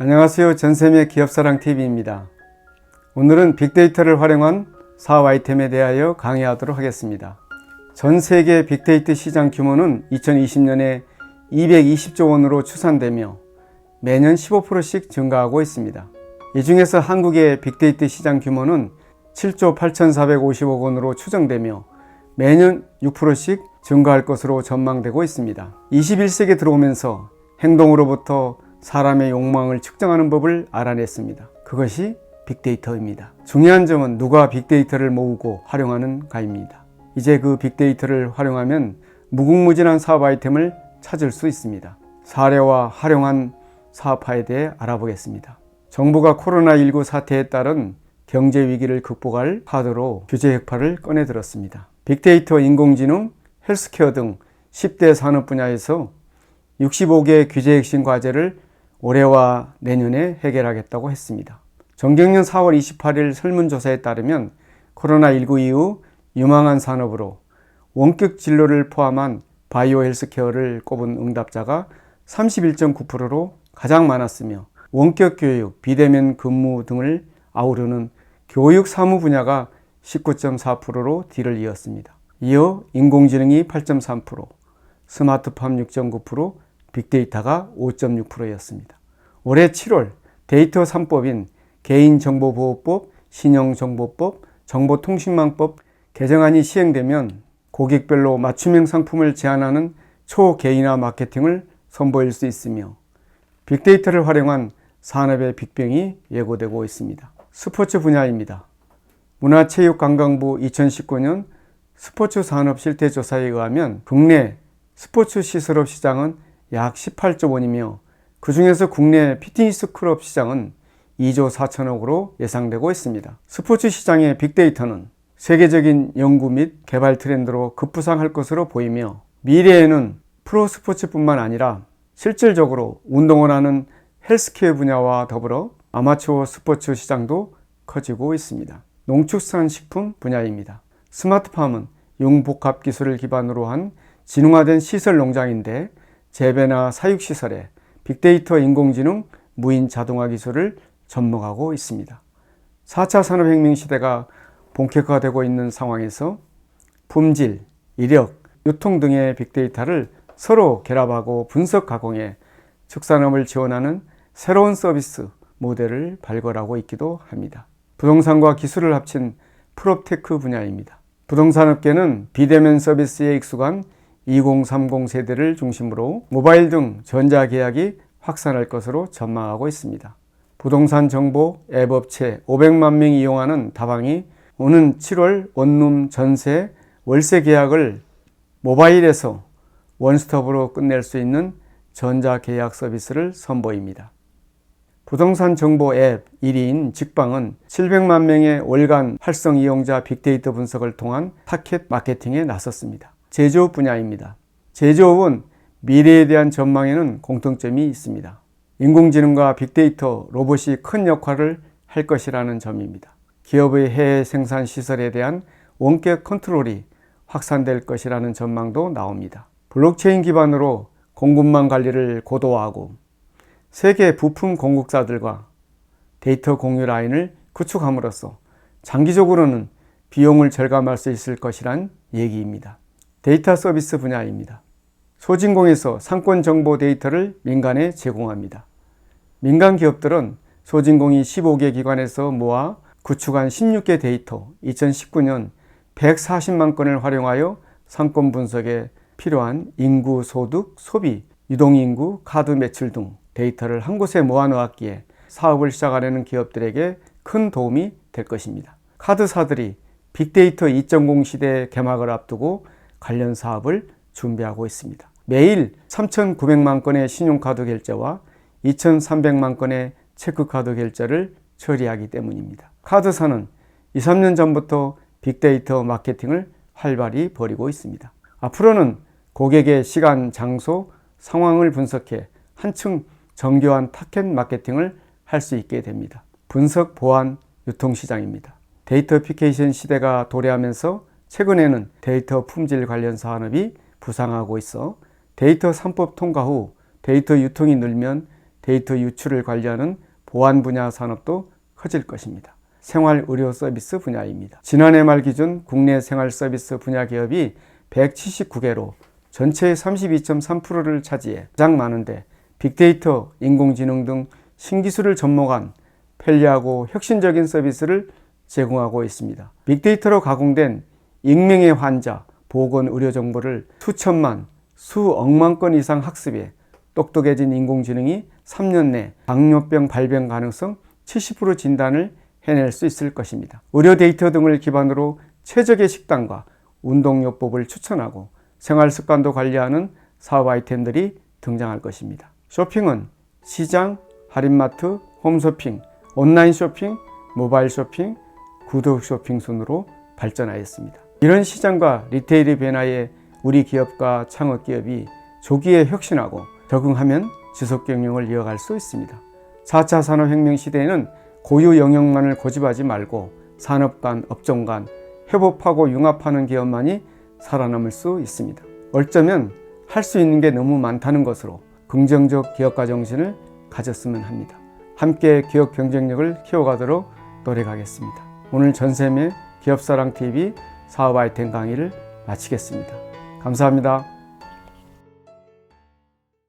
안녕하세요. 전샘의 기업사랑TV입니다. 오늘은 빅데이터를 활용한 사업 아이템에 대하여 강의하도록 하겠습니다. 전 세계 빅데이터 시장 규모는 2020년에 220조 원으로 추산되며 매년 15%씩 증가하고 있습니다. 이 중에서 한국의 빅데이터 시장 규모는 7조 8,450억 원으로 추정되며 매년 6%씩 증가할 것으로 전망되고 있습니다. 21세기에 들어오면서 행동으로부터 사람의 욕망을 측정하는 법을 알아냈습니다. 그것이 빅데이터입니다. 중요한 점은 누가 빅데이터를 모으고 활용하는가입니다. 이제 그 빅데이터를 활용하면 무궁무진한 사업 아이템을 찾을 수 있습니다. 사례와 활용한 사업화에 대해 알아보겠습니다. 정부가 코로나19 사태에 따른 경제 위기를 극복할 카드로 규제 혁파를 꺼내들었습니다. 빅데이터, 인공지능, 헬스케어 등 10대 산업 분야에서 65개 규제 핵심 과제를 올해와 내년에 해결하겠다고 했습니다. 정경련 4월 28일 설문조사에 따르면 코로나19 이후 유망한 산업으로 원격 진료를 포함한 바이오 헬스케어를 꼽은 응답자가 31.9%로 가장 많았으며 원격 교육, 비대면 근무 등을 아우르는 교육 사무 분야가 19.4%로 뒤를 이었습니다. 이어 인공지능이 8.3%, 스마트팜 6.9%, 빅데이터가 5.6%였습니다. 올해 7월 데이터 3법인 개인정보보호법, 신용정보법, 정보통신망법 개정안이 시행되면 고객별로 맞춤형 상품을 제안하는 초개인화 마케팅을 선보일 수 있으며 빅데이터를 활용한 산업의 빅뱅이 예고되고 있습니다. 스포츠 분야입니다. 문화체육관광부 2019년 스포츠 산업 실태조사에 의하면 국내 스포츠 시설업 시장은 약 18조 원이며 그 중에서 국내 피트니스 클럽 시장은 2조 4천억으로 예상되고 있습니다. 스포츠 시장의 빅데이터는 세계적인 연구 및 개발 트렌드로 급부상할 것으로 보이며 미래에는 프로스포츠뿐만 아니라 실질적으로 운동을 하는 헬스케어 분야와 더불어 아마추어 스포츠 시장도 커지고 있습니다. 농축산식품 분야입니다. 스마트팜은 융복합 기술을 기반으로 한 지능화된 시설 농장인데 재배나 사육시설에 빅데이터, 인공지능, 무인 자동화 기술을 접목하고 있습니다. 4차 산업혁명 시대가 본격화되고 있는 상황에서 품질, 이력, 유통 등의 빅데이터를 서로 결합하고 분석 가공해 축산업을 지원하는 새로운 서비스 모델을 발굴하고 있기도 합니다. 부동산과 기술을 합친 프롭테크 분야입니다. 부동산업계는 비대면 서비스에 익숙한 2030 세대를 중심으로 모바일 등 전자계약이 확산할 것으로 전망하고 있습니다. 부동산 정보 앱 업체 500만 명이 이용하는 다방이 오는 7월 원룸 전세 월세 계약을 모바일에서 원스톱으로 끝낼 수 있는 전자계약 서비스를 선보입니다. 부동산 정보 앱 1위인 직방은 700만 명의 월간 활성 이용자 빅데이터 분석을 통한 타켓 마케팅에 나섰습니다. 제조업 분야입니다. 제조업은 미래에 대한 전망에는 공통점이 있습니다. 인공지능과 빅데이터, 로봇이 큰 역할을 할 것이라는 점입니다. 기업의 해외 생산 시설에 대한 원격 컨트롤이 확산될 것이라는 전망도 나옵니다. 블록체인 기반으로 공급망 관리를 고도화하고 세계 부품 공급사들과 데이터 공유 라인을 구축함으로써 장기적으로는 비용을 절감할 수 있을 것이란 얘기입니다. 데이터 서비스 분야입니다. 소진공에서 상권 정보 데이터를 민간에 제공합니다. 민간 기업들은 소진공이 15개 기관에서 모아 구축한 16개 데이터 2019년 140만 건을 활용하여 상권 분석에 필요한 인구, 소득, 소비, 유동인구, 카드 매출 등 데이터를 한 곳에 모아놓았기에 사업을 시작하려는 기업들에게 큰 도움이 될 것입니다. 카드사들이 빅데이터 2.0 시대의 개막을 앞두고 관련 사업을 준비하고 있습니다. 매일 3,900만 건의 신용카드 결제와 2,300만 건의 체크카드 결제를 처리하기 때문입니다. 카드사는 2, 3년 전부터 빅데이터 마케팅을 활발히 벌이고 있습니다. 앞으로는 고객의 시간, 장소, 상황을 분석해 한층 정교한 타켓 마케팅을 할 수 있게 됩니다. 분석, 보안, 유통시장입니다. 데이터피케이션 시대가 도래하면서 최근에는 데이터 품질 관련 산업이 부상하고 있어 데이터 3법 통과 후 데이터 유통이 늘면 데이터 유출을 관리하는 보안 분야 산업도 커질 것입니다. 생활 의료 서비스 분야입니다. 지난해 말 기준 국내 생활 서비스 분야 기업이 179개로 전체의 32.3%를 차지해 가장 많은데 빅데이터, 인공지능 등 신기술을 접목한 편리하고 혁신적인 서비스를 제공하고 있습니다. 빅데이터로 가공된 익명의 환자, 보건 의료 정보를 수천만, 수억만 건 이상 학습해 똑똑해진 인공지능이 3년 내 당뇨병 발병 가능성 70% 진단을 해낼 수 있을 것입니다. 의료 데이터 등을 기반으로 최적의 식단과 운동요법을 추천하고 생활 습관도 관리하는 사업 아이템들이 등장할 것입니다. 쇼핑은 시장, 할인마트, 홈쇼핑, 온라인 쇼핑, 모바일 쇼핑, 구독 쇼핑 순으로 발전하였습니다. 이런 시장과 리테일의 변화에 우리 기업과 창업기업이 조기에 혁신하고 적응하면 지속경영을 이어갈 수 있습니다. 4차 산업혁명 시대에는 고유 영역만을 고집하지 말고 산업 간, 업종 간 협업하고 융합하는 기업만이 살아남을 수 있습니다. 어쩌면 할 수 있는 게 너무 많다는 것으로 긍정적 기업가 정신을 가졌으면 합니다. 함께 기업 경쟁력을 키워가도록 노력하겠습니다. 오늘 전샘의 기업사랑TV 사업 아이템 강의를 마치겠습니다. 감사합니다.